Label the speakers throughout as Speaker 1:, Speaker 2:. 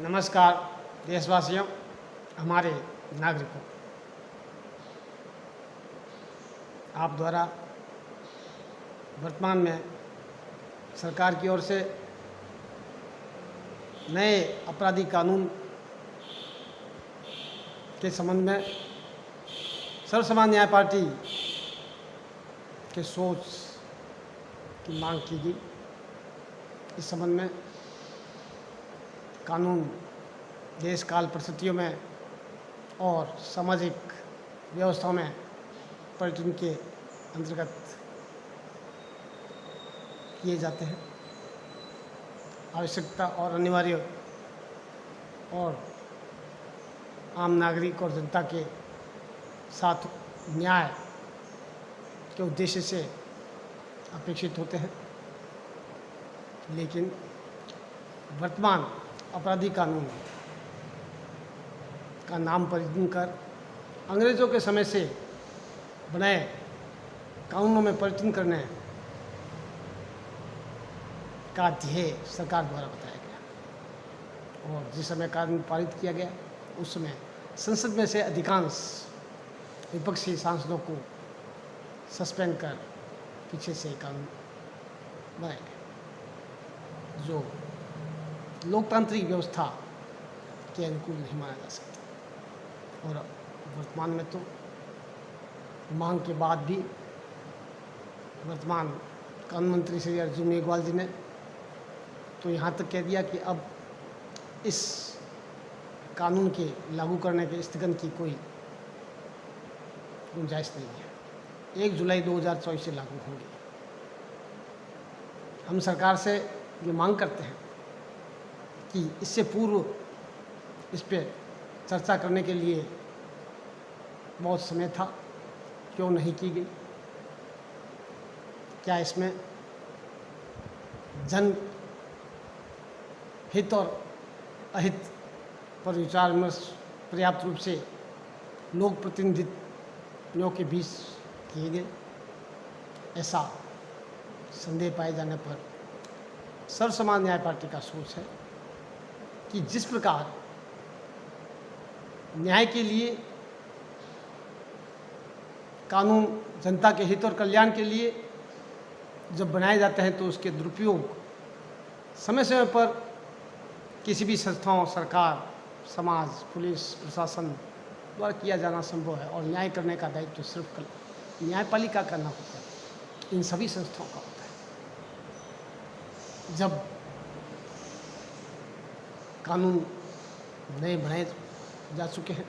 Speaker 1: नमस्कार देशवासियों, हमारे नागरिकों। आप द्वारा वर्तमान में सरकार की ओर से नए आपराधिक कानून के संबंध में सर्वसमाज न्याय पार्टी के सोच की मांग की गई। इस संबंध में कानून देश काल परिस्थितियों में और सामाजिक व्यवस्था में पर्यटन के अंतर्गत किए जाते हैं। आवश्यकता और अनिवार्य और आम नागरिक और जनता के साथ न्याय के उद्देश्य से अपेक्षित होते हैं, लेकिन वर्तमान आपराधिक कानून का नाम परिवर्तन कर अंग्रेज़ों के समय से बनाए कानूनों में परिवर्तन करने का ध्येय सरकार द्वारा बताया गया। और जिस समय कानून पारित किया गया उस समय संसद में से अधिकांश विपक्षी सांसदों को सस्पेंड कर पीछे से कानून बनाया गया, जो लोकतांत्रिक व्यवस्था के अनुकूल नहीं माना जा सकता। और वर्तमान में तो मांग के बाद भी वर्तमान कानून मंत्री श्री अर्जुन मेघवाल जी ने तो यहाँ तक कह दिया कि अब इस कानून के लागू करने के स्थगन की कोई गुंजाइश नहीं है। 1 जुलाई 2024 से लागू होंगे। हम सरकार से ये मांग करते हैं कि इससे पूर्व इस पर चर्चा करने के लिए बहुत समय था, क्यों नहीं की गई? क्या इसमें जन हित और अहित पर विचार विमर्श पर्याप्त रूप से लोक प्रतिनिधियों के बीच किए गए? ऐसा संदेह पाए जाने पर सर्वसमाज न्याय पार्टी का सोच है कि जिस प्रकार न्याय के लिए कानून जनता के हित और कल्याण के लिए जब बनाए जाते हैं तो उसके दुरुपयोग समय समय पर किसी भी संस्थाओं, सरकार, समाज, पुलिस, प्रशासन द्वारा किया जाना संभव है। और न्याय करने का दायित्व तो सिर्फ न्यायपालिका का न होता है, इन सभी संस्थाओं का होता है। जब कानून नए बनाए जा चुके हैं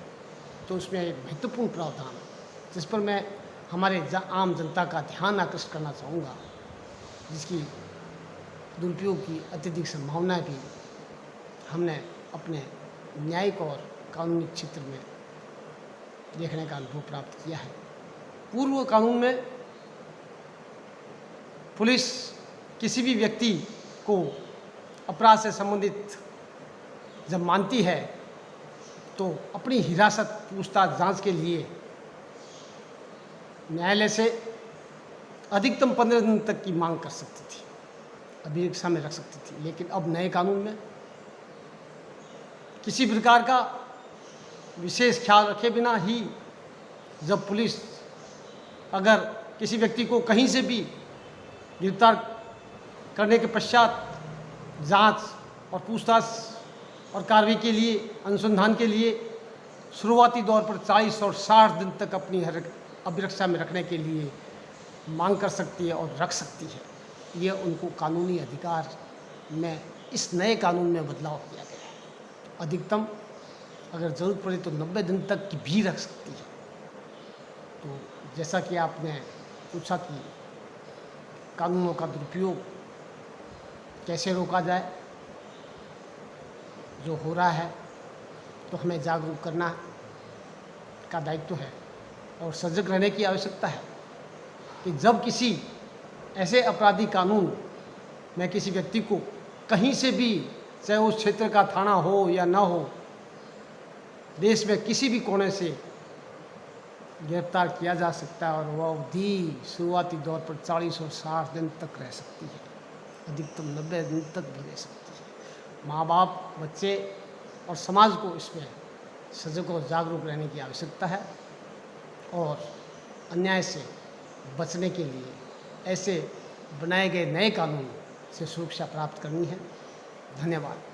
Speaker 1: तो उसमें एक महत्वपूर्ण प्रावधान है जिस पर मैं हमारे आम जनता का ध्यान आकर्षित करना चाहूँगा, जिसकी दुरुपयोग की अत्यधिक संभावनाएं भी हमने अपने न्यायिक और कानूनी क्षेत्र में देखने का अनुभव प्राप्त किया है। पूर्व कानून में पुलिस किसी भी व्यक्ति को अपराध से संबंधित जब मानती है तो अपनी हिरासत, पूछताछ, जांच के लिए न्यायालय से अधिकतम 15 दिन तक की मांग कर सकती थी, अभिरक्षा में रख सकती थी। लेकिन अब नए कानून में किसी प्रकार का विशेष ख्याल रखे बिना ही जब पुलिस अगर किसी व्यक्ति को कहीं से भी गिरफ्तार करने के पश्चात जांच और पूछताछ और कार्रवाई के लिए, अनुसंधान के लिए शुरुआती दौर पर 40 और 60 दिन तक अपनी अभिरक्षा में रखने के लिए मांग कर सकती है और रख सकती है। ये उनको कानूनी अधिकार में इस नए कानून में बदलाव किया गया है। अधिकतम अगर ज़रूरत पड़े तो 90 दिन तक की भी रख सकती है। तो जैसा कि आपने पूछा कि कानूनों का दुरुपयोग कैसे रोका जाए, जो हो रहा है तो हमें जागरूक करना का दायित्व है और सजग रहने की आवश्यकता है कि जब किसी ऐसे आपराधिक कानून में किसी व्यक्ति को कहीं से भी, चाहे उस क्षेत्र का थाना हो या ना हो, देश में किसी भी कोने से गिरफ्तार किया जा सकता है और वह अवधि शुरुआती दौर पर 40 और 60 दिन तक रह सकती है, अधिकतम 90 दिन तक भी रह सकती है। माँ बाप, बच्चे और समाज को इसमें सजग और जागरूक रहने की आवश्यकता है और अन्याय से बचने के लिए ऐसे बनाए गए नए कानून से सुरक्षा प्राप्त करनी है। धन्यवाद।